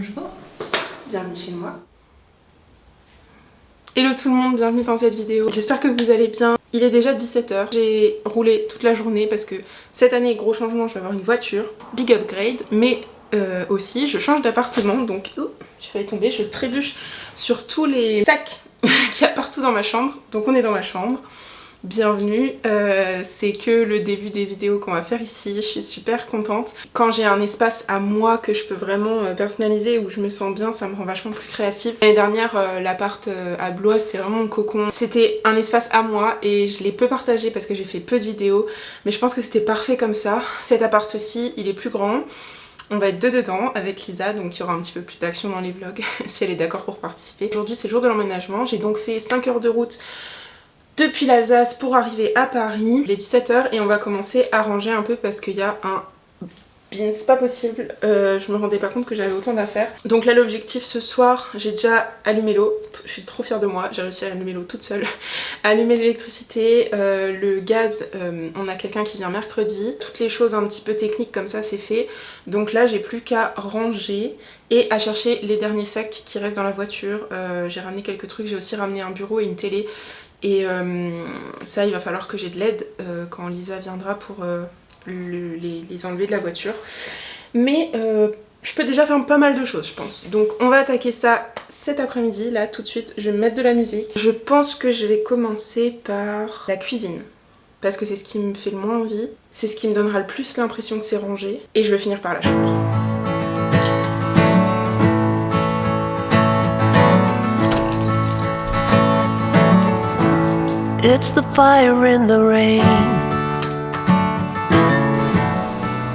Bonjour, bienvenue chez moi. Hello tout le monde, bienvenue dans cette vidéo. J'espère que vous allez bien. Il est déjà 17 h. J'ai roulé toute la journée parce que cette année, gros changement, je vais avoir une voiture. Big upgrade, mais aussi je change d'appartement donc j'ai failli tomber, je trébuche sur tous les sacs qu'il y a partout dans ma chambre. Donc on est dans ma chambre. Bienvenue, c'est que le début des vidéos qu'on va faire ici, je suis super contente. Quand j'ai un espace à moi que je peux vraiment personnaliser, où je me sens bien, ça me rend vachement plus créative. L'année dernière, l'appart à Blois, c'était vraiment mon cocon. C'était un espace à moi et je l'ai peu partagé parce que j'ai fait peu de vidéos, mais je pense que c'était parfait comme ça. Cet appart-ci, il est plus grand. On va être deux dedans avec Lisa, donc il y aura un petit peu plus d'action dans les vlogs si elle est d'accord pour participer. Aujourd'hui, c'est le jour de l'emménagement. J'ai donc fait 5 heures de route depuis l'Alsace pour arriver à Paris. Il est 17 h et on va commencer à ranger un peu parce qu'il y a un bin, c'est pas possible, je me rendais pas compte que j'avais autant d'affaires. Donc là l'objectif ce soir, j'ai déjà allumé l'eau, je suis trop fière de moi, j'ai réussi à allumer l'eau toute seule. Allumer l'électricité, le gaz, on a quelqu'un qui vient mercredi. Toutes les choses un petit peu techniques comme ça c'est fait. Donc là j'ai plus qu'à ranger et à chercher les derniers sacs qui restent dans la voiture. J'ai ramené quelques trucs, j'ai aussi ramené un bureau et une télé. Et ça il va falloir que j'ai de l'aide quand Lisa viendra pour les enlever de la voiture. Mais je peux déjà faire pas mal de choses je pense. Donc on va attaquer ça cet après-midi, là tout de suite. Je vais me mettre de la musique. Je pense que je vais commencer par la cuisine. Parce que c'est ce qui me fait le moins envie. C'est ce qui me donnera le plus l'impression que c'est rangé. Et je vais finir par la chambre. It's the fire in the rain.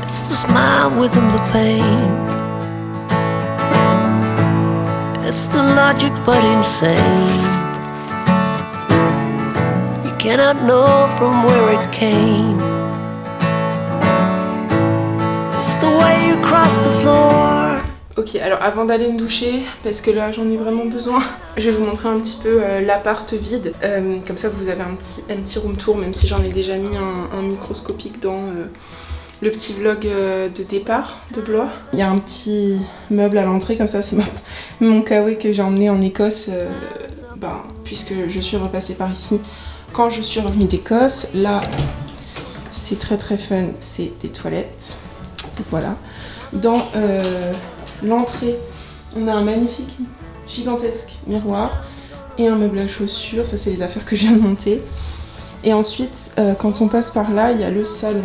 It's the smile within the pain. It's the logic but insane. You cannot know from where it came. It's the way you cross the floor. Ok, alors avant d'aller me doucher, parce que là j'en ai vraiment besoin, je vais vous montrer un petit peu l'appart vide. Comme ça vous avez un petit room tour, même si j'en ai déjà mis un microscopique dans le petit vlog de départ de Blois. Il y a un petit meuble à l'entrée, comme ça c'est mon kawaii que j'ai emmené en Écosse, puisque je suis repassée par ici quand je suis revenue d'Écosse. Là c'est très fun, c'est des toilettes, voilà. Dans l'entrée, on a un magnifique, gigantesque miroir et un meuble à chaussures. Ça, c'est les affaires que je viens de monter. Et ensuite, quand on passe par là, il y a le salon.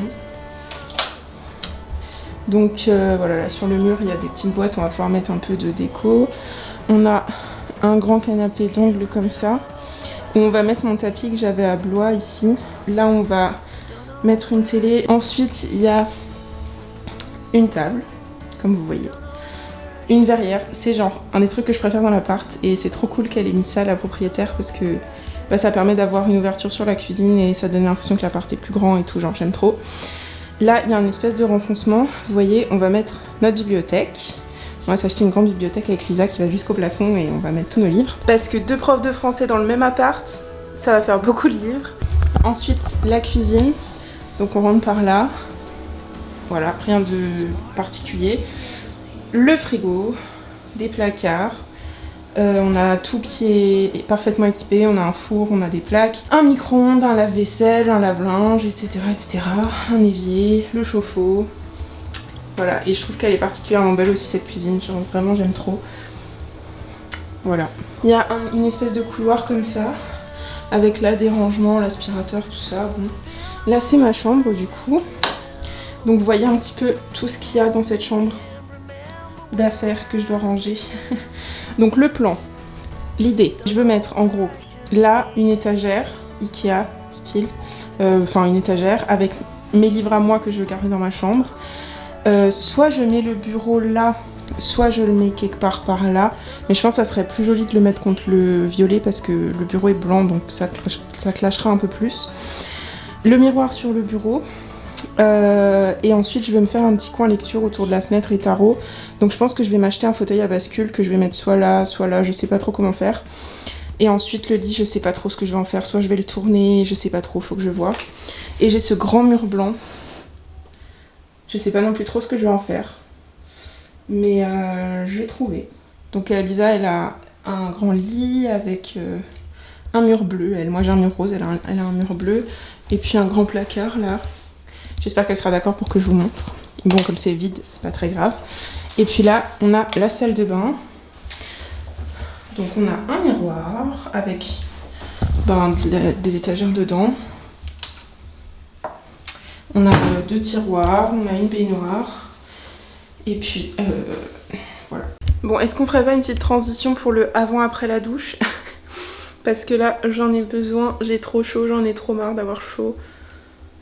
Donc voilà, là sur le mur, il y a des petites boîtes. On va pouvoir mettre un peu de déco. On a un grand canapé d'angle comme ça, où on va mettre mon tapis que j'avais à Blois ici. Là, on va mettre une télé. Ensuite, il y a une table, comme vous voyez. Une verrière, c'est genre un des trucs que je préfère dans l'appart et c'est trop cool qu'elle ait mis ça, la propriétaire, parce que ça permet d'avoir une ouverture sur la cuisine et ça donne l'impression que l'appart est plus grand et tout, genre j'aime trop. Là il y a une espèce de renfoncement, vous voyez, on va mettre notre bibliothèque. On va s'acheter une grande bibliothèque avec Lisa qui va jusqu'au plafond et on va mettre tous nos livres. Parce que deux profs de français dans le même appart, ça va faire beaucoup de livres. Ensuite la cuisine, donc on rentre par là, voilà, rien de particulier. Le frigo, des placards, on a tout qui est parfaitement équipé, on a un four, on a des plaques, un micro-ondes, un lave-vaisselle, un lave-linge, etc., un évier, le chauffe-eau. Voilà, et je trouve qu'elle est particulièrement belle aussi cette cuisine, genre vraiment j'aime trop. Voilà. Il y a une espèce de couloir comme ça, avec là des rangements, l'aspirateur, tout ça. Bon. Là c'est ma chambre du coup. Donc vous voyez un petit peu tout ce qu'il y a dans cette chambre d'affaires que je dois ranger. Donc le plan, l'idée, je veux mettre en gros là une étagère Ikea style, une étagère avec mes livres à moi que je veux garder dans ma chambre. Soit je mets le bureau là, soit je le mets quelque part par là, mais je pense que ça serait plus joli de le mettre contre le violet parce que le bureau est blanc donc ça clashera un peu plus. Le miroir sur le bureau. Et ensuite je vais me faire un petit coin lecture autour de la fenêtre et tarot. Donc je pense que je vais m'acheter un fauteuil à bascule que je vais mettre soit là, je sais pas trop comment faire. Et ensuite le lit, je sais pas trop ce que je vais en faire, soit je vais le tourner, je sais pas trop, faut que je vois. Et j'ai ce grand mur blanc, je sais pas non plus trop ce que je vais en faire. Mais je vais trouver. Donc Lisa, elle a un grand lit avec un mur bleu. Moi j'ai un mur rose, elle a un mur bleu. Et puis un grand placard là. J'espère qu'elle sera d'accord pour que je vous montre. Bon, comme c'est vide, c'est pas très grave. Et puis là, on a la salle de bain. Donc on a un miroir avec des étagères dedans. On a 2 tiroirs, on a une baignoire. Et puis voilà. Bon, est-ce qu'on ferait pas une petite transition pour le avant-après la douche? Parce que là, j'en ai besoin, j'ai trop chaud, j'en ai trop marre d'avoir chaud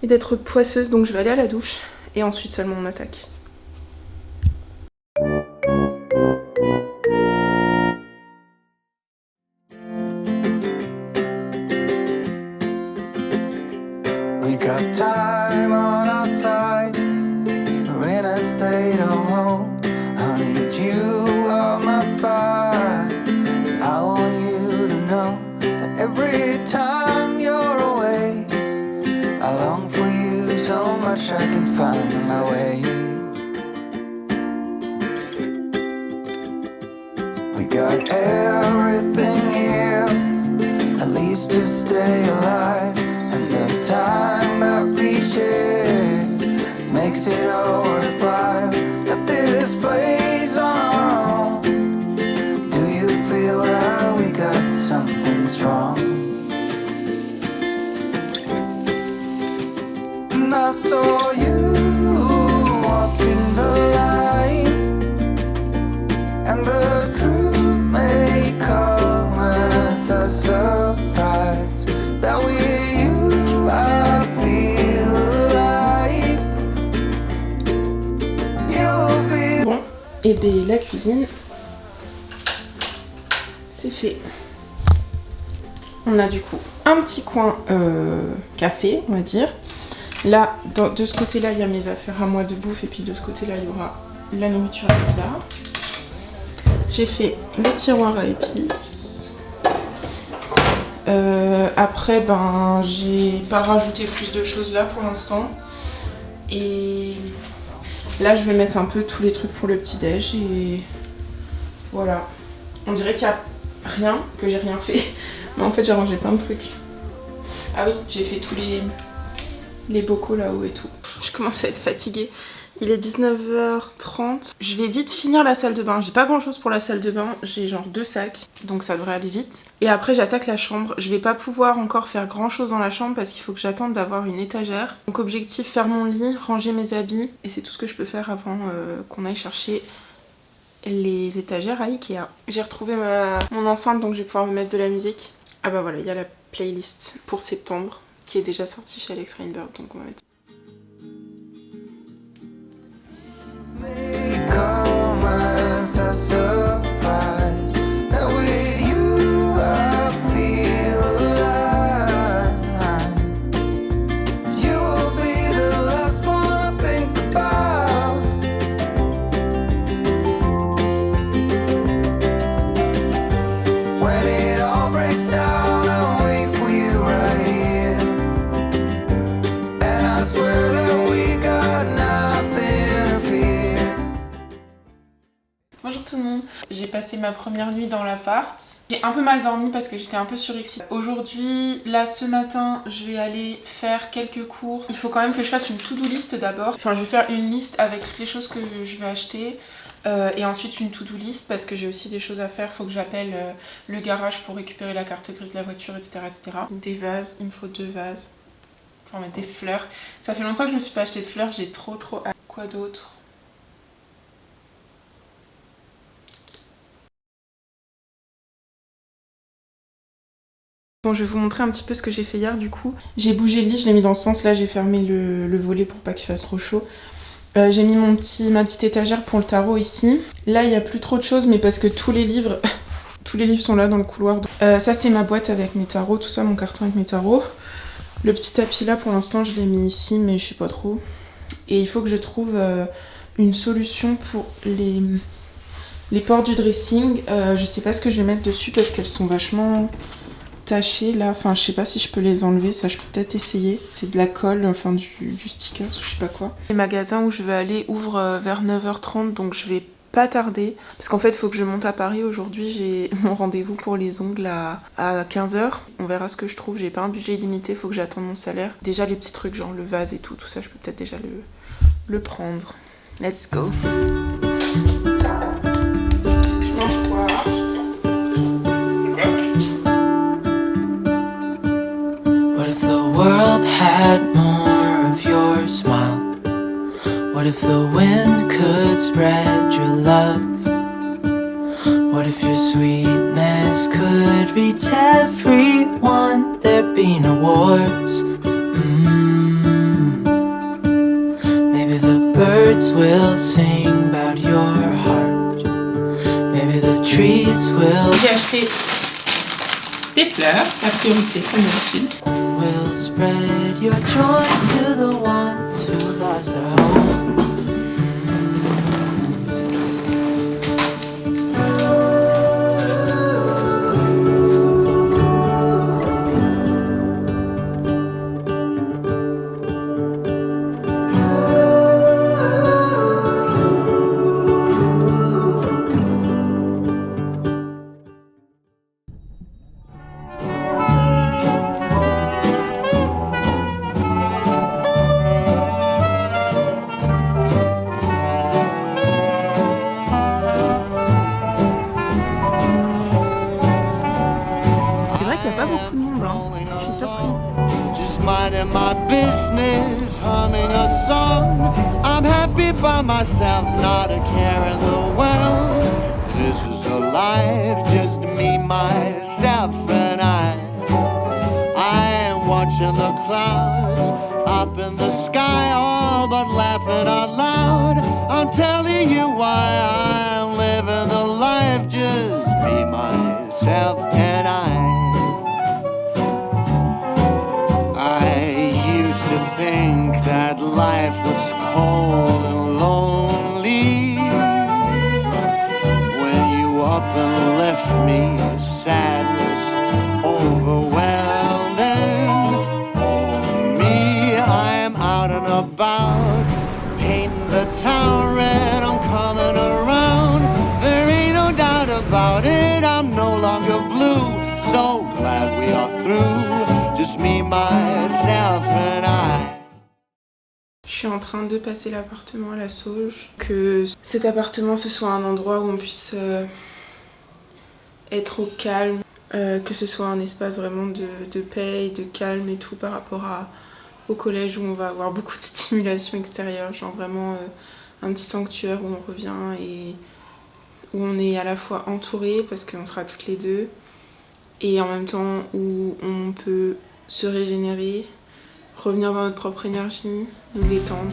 et d'être poisseuse. Donc je vais aller à la douche et ensuite seulement on attaque. We got time on our side. We're in a state of home. I need you on my fire. I want you to know that every time you're away, I long for you so much I can find my way. We got everything here, at least to stay alive. And the time that we share makes it all worthwhile. Got this place on our own. Do you feel that we got something strong? And I saw you walking the line, and the truth may come as a surprise that we I feel alive. You'll be... Bon, et bien la cuisine, c'est fait. On a du coup un petit coin café, on va dire. Là, de ce côté-là, il y a mes affaires à moi de bouffe, et puis de ce côté-là, il y aura la nourriture à Lisa. J'ai fait les tiroirs à épices. Après, ben, j'ai pas rajouté plus de choses là pour l'instant. Et là, je vais mettre un peu tous les trucs pour le petit-déj. Et voilà. On dirait qu'il y a rien, que j'ai rien fait. Mais en fait, j'ai rangé plein de trucs. Ah oui, j'ai fait tous les bocaux là-haut et tout. Je commence à être fatiguée. Il est 19h30. Je vais vite finir la salle de bain. J'ai pas grand chose pour la salle de bain. J'ai genre 2 sacs. Donc ça devrait aller vite. Et après j'attaque la chambre. Je vais pas pouvoir encore faire grand chose dans la chambre parce qu'il faut que j'attende d'avoir une étagère. Donc objectif, faire mon lit, ranger mes habits. Et c'est tout ce que je peux faire avant qu'on aille chercher les étagères à Ikea. J'ai retrouvé mon enceinte, donc je vais pouvoir me mettre de la musique. Ah bah voilà, il y a la playlist pour septembre qui est déjà sortie chez Alex Rainbird. Donc on va mettre... Come as a surprise that with you I feel alive. You'll be the last one I think about. When it all breaks down, I'll wait for you right here. And I swear that we got nothing to fear. Bonjour tout le monde, j'ai passé ma première nuit dans l'appart. J'ai un peu mal dormi parce que j'étais un peu surexcitée. Aujourd'hui, là ce matin, je vais aller faire quelques courses. Il faut quand même que je fasse une to-do list d'abord. Enfin, je vais faire une liste avec toutes les choses que je vais acheter. Et ensuite une to-do list parce que j'ai aussi des choses à faire. Il faut que j'appelle le garage pour récupérer la carte grise de la voiture, etc., etc. Des vases, il me faut 2 vases. Enfin, des fleurs. Ça fait longtemps que je me suis pas acheté de fleurs, j'ai trop hâte. Quoi d'autre ? Bon, je vais vous montrer un petit peu ce que j'ai fait hier du coup. J'ai bougé le lit, je l'ai mis dans ce sens là, j'ai fermé le volet pour pas qu'il fasse trop chaud. J'ai mis ma petite étagère pour le tarot ici. Là il n'y a plus trop de choses mais parce que tous les livres sont là dans le couloir. Ça c'est ma boîte avec mes tarots, tout ça, mon carton avec mes tarots. Le petit tapis là pour l'instant je l'ai mis ici mais je sais pas trop. Et il faut que je trouve une solution pour les portes du dressing. Je sais pas ce que je vais mettre dessus parce qu'elles sont vachement... tachées là, enfin je sais pas si je peux les enlever, ça je peux peut-être essayer. C'est de la colle, enfin du sticker ou je sais pas quoi. Le magasin où je vais aller ouvre vers 9h30 donc je vais pas tarder. Parce qu'en fait, il faut que je monte à Paris. Aujourd'hui, j'ai mon rendez-vous pour les ongles à 15h. On verra ce que je trouve. J'ai pas un budget limité, il faut que j'attende mon salaire. Déjà, les petits trucs, genre le vase et tout ça, je peux peut-être déjà le prendre. Let's go. Je mange quoi? What if the world had more of your smile? What if the wind could spread your love? What if your sweetness could reach everyone? There'd be no wars. Maybe the birds will sing about your heart. Maybe the trees will. J'ai acheté des fleurs, la priorité comme d'habitude. Will spread your joy to the ones who lost their home. Minding my business, humming a song. I'm happy by myself, not a care in the world. This is a life, just me, myself, and I am watching the clouds up in the sky, all but laughing out loud. I'm telling you why I'm living the life, just me, myself, and I used to think that life was cold and lonely when you up and left me, sadness overwhelmed. And oh me, I am out and about, painting the town red, I'm coming around. There ain't no doubt about it, I'm no longer blue. So glad we are through, just me, myself and I. Je suis en train de passer l'appartement à la Sauge. Que cet appartement ce soit un endroit où on puisse être au calme, que ce soit un espace vraiment de paix et de calme et tout par rapport au collège où on va avoir beaucoup de stimulation extérieure, genre vraiment un petit sanctuaire où on revient et où on est à la fois entouré parce qu'on sera toutes les deux et en même temps où on peut se régénérer, revenir dans notre propre énergie, nous détendre.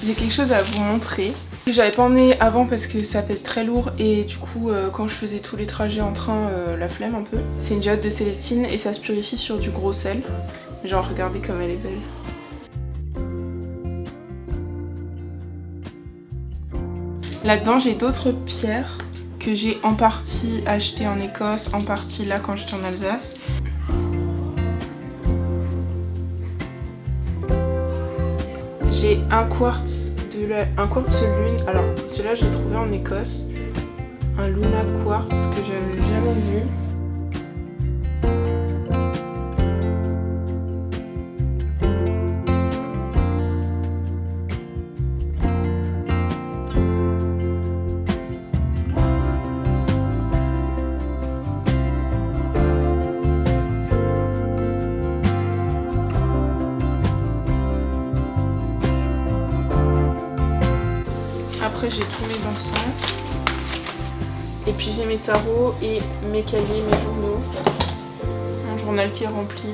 J'ai quelque chose à vous montrer que j'avais pas emmené avant parce que ça pèse très lourd et du coup quand je faisais tous les trajets en train, la flemme un peu. C'est une geode de Célestine et ça se purifie sur du gros sel. Genre regardez comme elle est belle. Là-dedans j'ai d'autres pierres que j'ai en partie achetées en Écosse, en partie là quand j'étais en Alsace. J'ai un quartz lune, alors celui-là j'ai trouvé en Écosse, un Luna quartz que j'avais jamais vu. Après j'ai tous mes encens et puis j'ai mes tarots et mes cahiers, mes journaux, mon journal qui est rempli.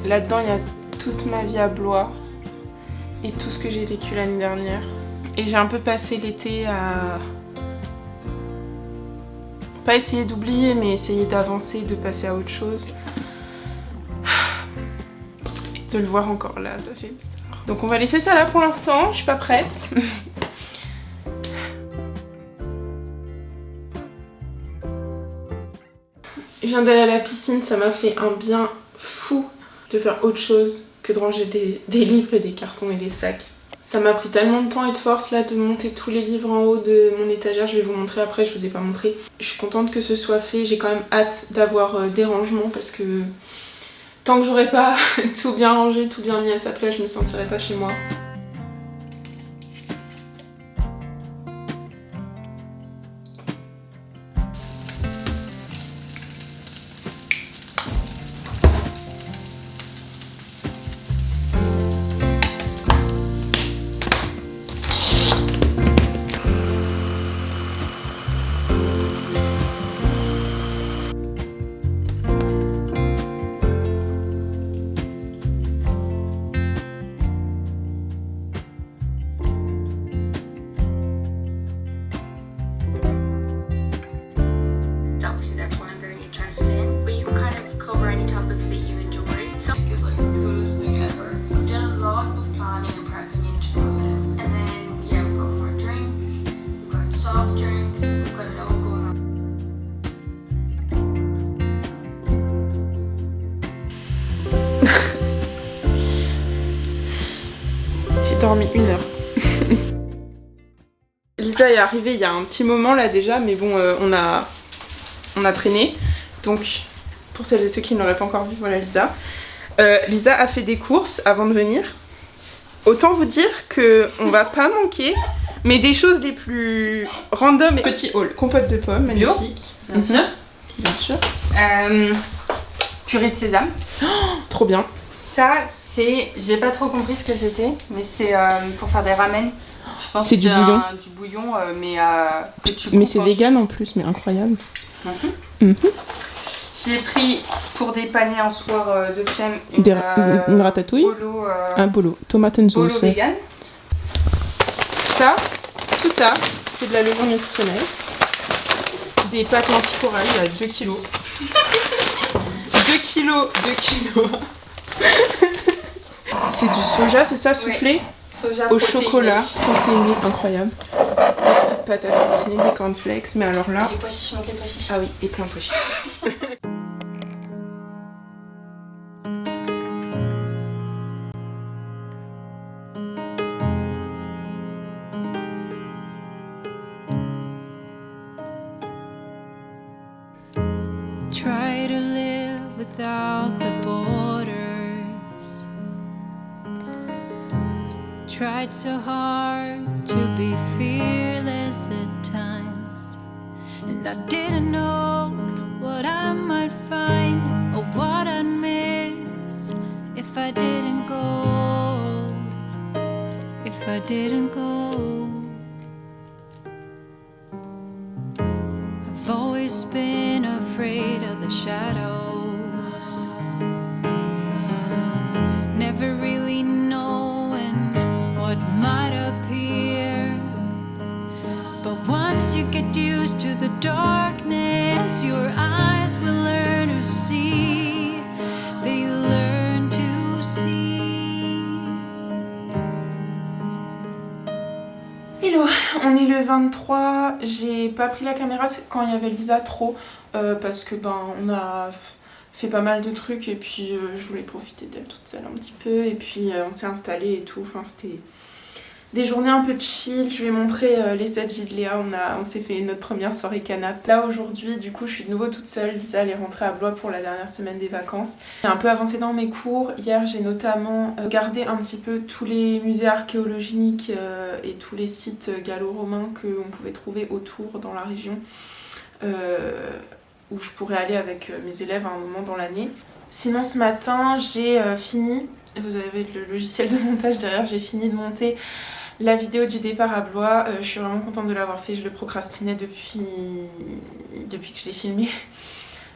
Là-dedans il y a toute ma vie à Blois et tout ce que j'ai vécu l'année dernière. Et j'ai un peu passé l'été à... pas essayer d'oublier, mais essayer d'avancer, de passer à autre chose. Et de le voir encore là, ça fait bizarre. Donc on va laisser ça là pour l'instant, je suis pas prête. Je viens d'aller à la piscine, ça m'a fait un bien fou de faire autre chose que de ranger des livres et des cartons et des sacs. Ça m'a pris tellement de temps et de force là de monter tous les livres en haut de mon étagère, je vais vous montrer après, je vous ai pas montré. Je suis contente que ce soit fait, j'ai quand même hâte d'avoir des rangements parce que tant que j'aurai pas tout bien rangé, tout bien mis à sa place, je me sentirai pas chez moi. J'ai dormi 1 heure. Lisa est arrivée il y a un petit moment là déjà, mais bon, on a traîné. Donc, pour celles et ceux qui ne l'auraient pas encore vu, voilà Lisa. Lisa a fait des courses avant de venir. Autant vous dire qu'on va pas manquer, mais des choses les plus random. Petit haul, compote de pommes, magnifique. Bien sûr. Bien sûr. Purée de sésame. Oh, trop bien. Ça, c'est... J'ai pas trop compris ce que c'était, mais c'est pour faire des ramen. Je pense c'est que du bouillon. Du bouillon, mais que tu coupes Mais c'est ensuite. vegan en plus, mais incroyable. J'ai pris pour dépanner un soir de flemme une ratatouille. bolo, Un bolo, tomate and bolo sauce. vegan. Ça, tout ça, c'est de la levure nutritionnelle. Des pâtes lentilles corail, il y a 2 kilos. 2 kilos. C'est du soja, c'est ça, soufflé Soja au protéiné. chocolat, protéiné, incroyable. Des petites pâtes à tartiner, des cornflakes, mais alors là... Les pois chiches, monte les pois chiches. Ah oui, et plein de pois chiches. Try to live without the borders. Tried so hard to be fearless at times, and I didn't know what I might find or what I'd miss if I didn't go. If I didn't go. I've always been afraid of the shadows, never really knowing what might appear. But once you get used to the darkness, your eyes will learn to see. They learn to see. Hello, on est le 23, j'ai pas pris la caméra quand il y avait Lisa trop parce que on a fait pas mal de trucs et puis je voulais profiter d'elle toute seule un petit peu et puis on s'est installé et tout, enfin c'était des journées un peu chill. Je vais montrer les 7 vies de Léa, on s'est fait notre première soirée canap. Là aujourd'hui du coup je suis de nouveau toute seule, Lisa elle est rentrée à Blois pour la dernière semaine des vacances. J'ai un peu avancé dans mes cours, hier j'ai notamment regardé un petit peu tous les musées archéologiques et tous les sites gallo-romains qu'on pouvait trouver autour dans la région où je pourrais aller avec mes élèves à un moment dans l'année. Sinon ce matin j'ai fini, vous avez le logiciel de montage derrière, j'ai fini de monter la vidéo du départ à Blois. Je suis vraiment contente de l'avoir fait, je le procrastinais depuis que je l'ai filmé.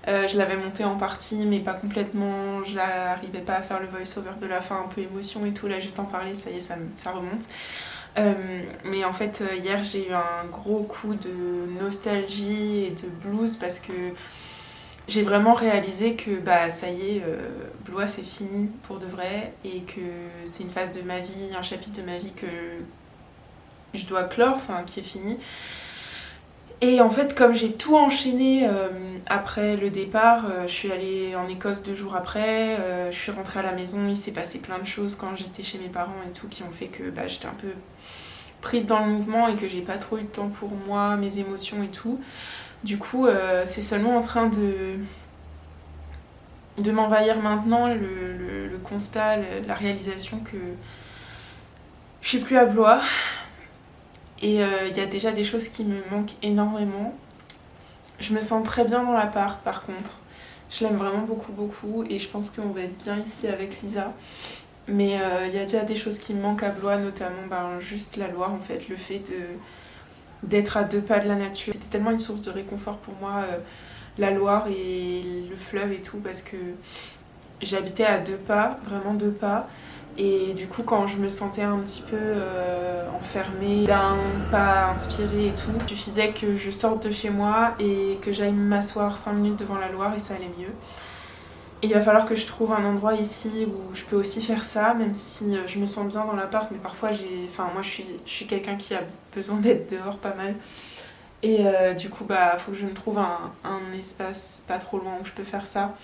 Je l'avais monté en partie mais pas complètement, je n'arrivais pas à faire le voice over de la fin, un peu émotion et tout, là juste en parler, ça y est, ça remonte. Mais en fait, hier, j'ai eu un gros coup de nostalgie et de blues parce que j'ai vraiment réalisé que bah ça y est, Blois c'est fini pour de vrai et que c'est une phase de ma vie, un chapitre de ma vie que je dois clore, enfin qui est fini. Et en fait, comme j'ai tout enchaîné après le départ, je suis allée en Écosse 2 jours après, je suis rentrée à la maison, il s'est passé plein de choses quand j'étais chez mes parents et tout qui ont fait que bah, j'étais un peu prise dans le mouvement et que j'ai pas trop eu de temps pour moi, mes émotions et tout. Du coup, c'est seulement en train de m'envahir maintenant le constat, la réalisation que je suis plus à Blois. Et il y a déjà des choses qui me manquent énormément. Je me sens très bien dans l'appart par contre. Je l'aime vraiment beaucoup beaucoup et je pense qu'on va être bien ici avec Lisa. Mais il y a déjà des choses qui me manquent à Blois, notamment juste la Loire en fait, le fait d'être à 2 pas de la nature. C'était tellement une source de réconfort pour moi, la Loire et le fleuve et tout, parce que j'habitais à 2 pas, vraiment 2 pas. Et du coup, quand je me sentais un petit peu enfermée, pas inspirée et tout, il suffisait que je sorte de chez moi et que j'aille m'asseoir 5 minutes devant la Loire et ça allait mieux. Et il va falloir que je trouve un endroit ici où je peux aussi faire ça, même si je me sens bien dans l'appart, mais parfois moi je suis quelqu'un qui a besoin d'être dehors pas mal. Et du coup, faut que je me trouve un espace pas trop loin où je peux faire ça.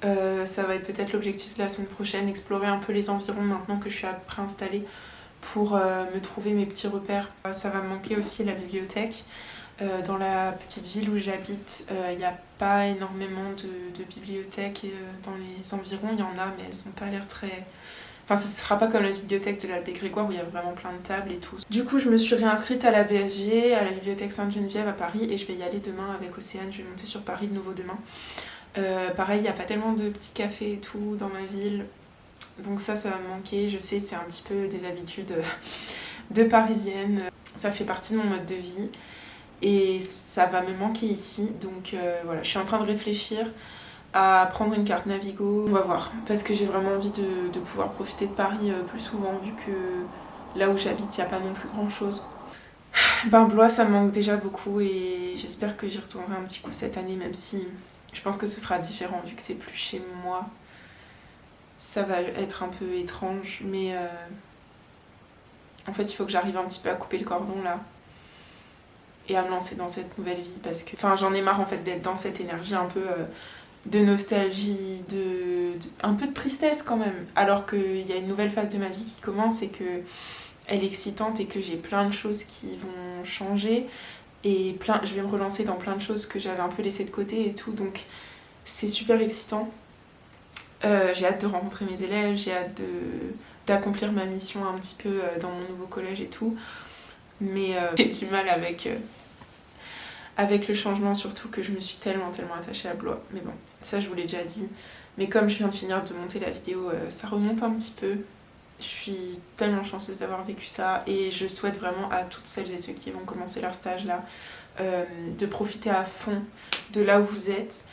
Ça va être peut-être l'objectif de la semaine prochaine, explorer un peu les environs maintenant que je suis préinstallée pour me trouver mes petits repères. Ça va me manquer aussi la bibliothèque. Dans la petite ville où j'habite, il n'y a pas énormément de bibliothèques dans les environs. Il y en a, mais elles n'ont pas l'air très... Enfin, ce ne sera pas comme la bibliothèque de l'Abbé Grégoire où il y a vraiment plein de tables et tout. Du coup, je me suis réinscrite à la BSG, à la bibliothèque Sainte-Geneviève à Paris, et je vais y aller demain avec Océane. Je vais monter sur Paris de nouveau demain. Pareil, il n'y a pas tellement de petits cafés et tout dans ma ville. Donc ça va me manquer. Je sais, c'est un petit peu des habitudes de parisienne. Ça fait partie de mon mode de vie. Et ça va me manquer ici, donc voilà, je suis en train de réfléchir à prendre une carte Navigo. On va voir, parce que j'ai vraiment envie de pouvoir profiter de Paris plus souvent, vu que là où j'habite, il n'y a pas non plus grand chose. Blois, ça me manque déjà beaucoup et j'espère que j'y retournerai un petit coup cette année, même si je pense que ce sera différent, vu que c'est plus chez moi. Ça va être un peu étrange, mais en fait, il faut que j'arrive un petit peu à couper le cordon là. Et à me lancer dans cette nouvelle vie parce que j'en ai marre en fait d'être dans cette énergie un peu de nostalgie, un peu de tristesse quand même, alors qu'il y a une nouvelle phase de ma vie qui commence et que elle est excitante et que j'ai plein de choses qui vont changer et je vais me relancer dans plein de choses que j'avais un peu laissées de côté et tout, donc c'est super excitant. J'ai hâte de rencontrer mes élèves, j'ai hâte d'accomplir ma mission un petit peu dans mon nouveau collège et tout, mais j'ai du mal avec le changement, surtout que je me suis tellement attachée à Blois. Mais bon, ça je vous l'ai déjà dit. Mais comme je viens de finir de monter la vidéo, ça remonte un petit peu. Je suis tellement chanceuse d'avoir vécu ça et je souhaite vraiment à toutes celles et ceux qui vont commencer leur stage là de profiter à fond de là où vous êtes.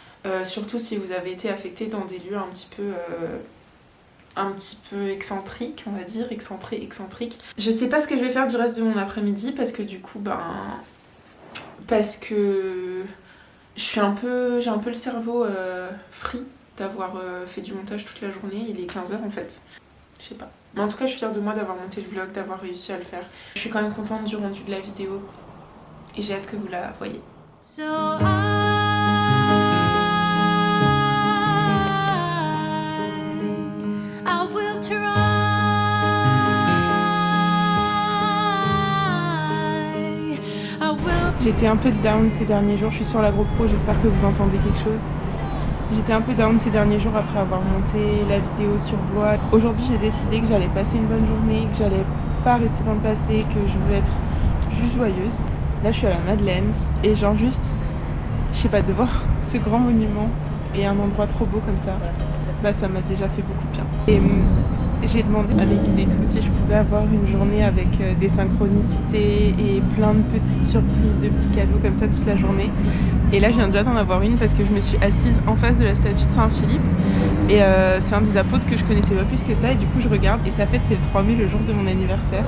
Surtout si vous avez été affecté dans des lieux un petit peu excentriques, on va dire, excentriques. Je sais pas ce que je vais faire du reste de mon après-midi parce que du coup, parce que j'ai un peu le cerveau free d'avoir fait du montage toute la journée. Il est 15h en fait. Je sais pas. Mais en tout cas, je suis fière de moi d'avoir monté le vlog, d'avoir réussi à le faire. Je suis quand même contente du rendu de la vidéo et j'ai hâte que vous la voyez. So I will try. J'étais un peu down ces derniers jours, je suis sur la GoPro, j'espère que vous entendez quelque chose. J'étais un peu down ces derniers jours après avoir monté la vidéo sur Blois. Aujourd'hui j'ai décidé que j'allais passer une bonne journée, que j'allais pas rester dans le passé, que je veux être juste joyeuse. Là je suis à la Madeleine et genre juste, je sais pas, de voir ce grand monument et un endroit trop beau comme ça, ça m'a déjà fait beaucoup de bien. Et j'ai demandé à mes guides et tout si je pouvais avoir une journée avec des synchronicités et plein de petites surprises, de petits cadeaux comme ça toute la journée. Et là je viens déjà d'en avoir une parce que je me suis assise en face de la statue de Saint-Philippe et c'est un des apôtres que je connaissais pas plus que ça et du coup je regarde et sa fête c'est le 3 mai, le jour de mon anniversaire.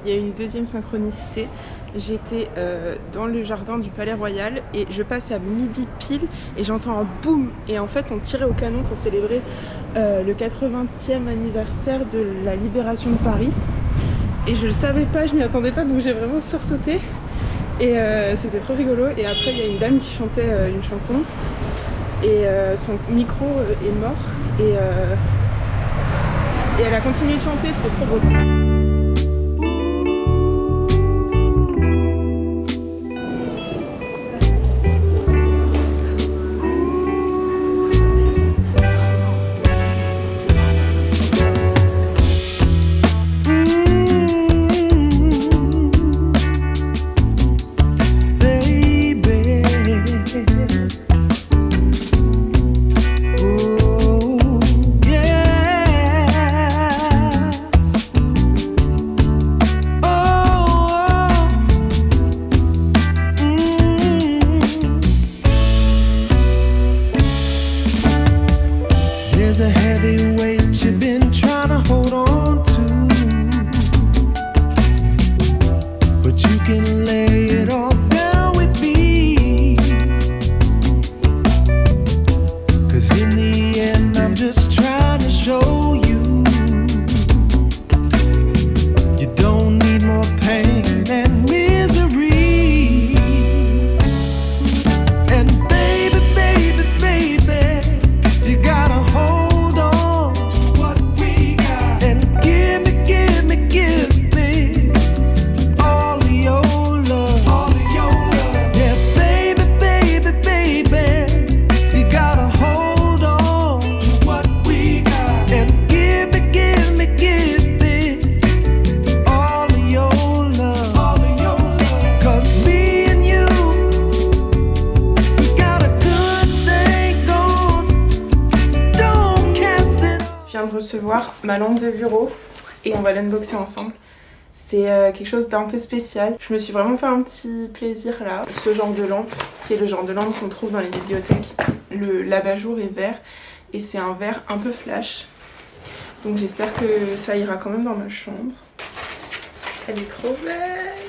il y a une deuxième synchronicité. J'étais dans le jardin du Palais Royal et je passe à midi pile et j'entends un boum. Et en fait, on tirait au canon pour célébrer le 80e anniversaire de la libération de Paris. Et je le savais pas, je m'y attendais pas, donc j'ai vraiment sursauté. Et c'était trop rigolo. Et après, il y a une dame qui chantait une chanson. Et son micro est mort. Et elle a continué de chanter, c'était trop beau. There's a heavy weight you've been trying to hold on to, but you can lay it all down with me, 'cause in the end I'm just trying to show you you don't need more pain and misery. And baby, baby, baby, you gotta hold on to what we got and give me, give me, give me all of your love, all of your love. Yeah, baby, baby, baby, you gotta hold on to what we got and give me, give me, give me all of your love, all of your love. 'Cause me and you, we got a good thing going. Don't cast it. Je viens de recevoir ma lampe de bureau et on va l'unboxer ensemble. C'est quelque chose d'un peu spécial. Je me suis vraiment fait un petit plaisir là. Ce genre de lampe, qui est le genre de lampe qu'on trouve dans les bibliothèques. L'abat-jour est vert et c'est un vert un peu flash. Donc j'espère que ça ira quand même dans ma chambre. Elle est trop belle!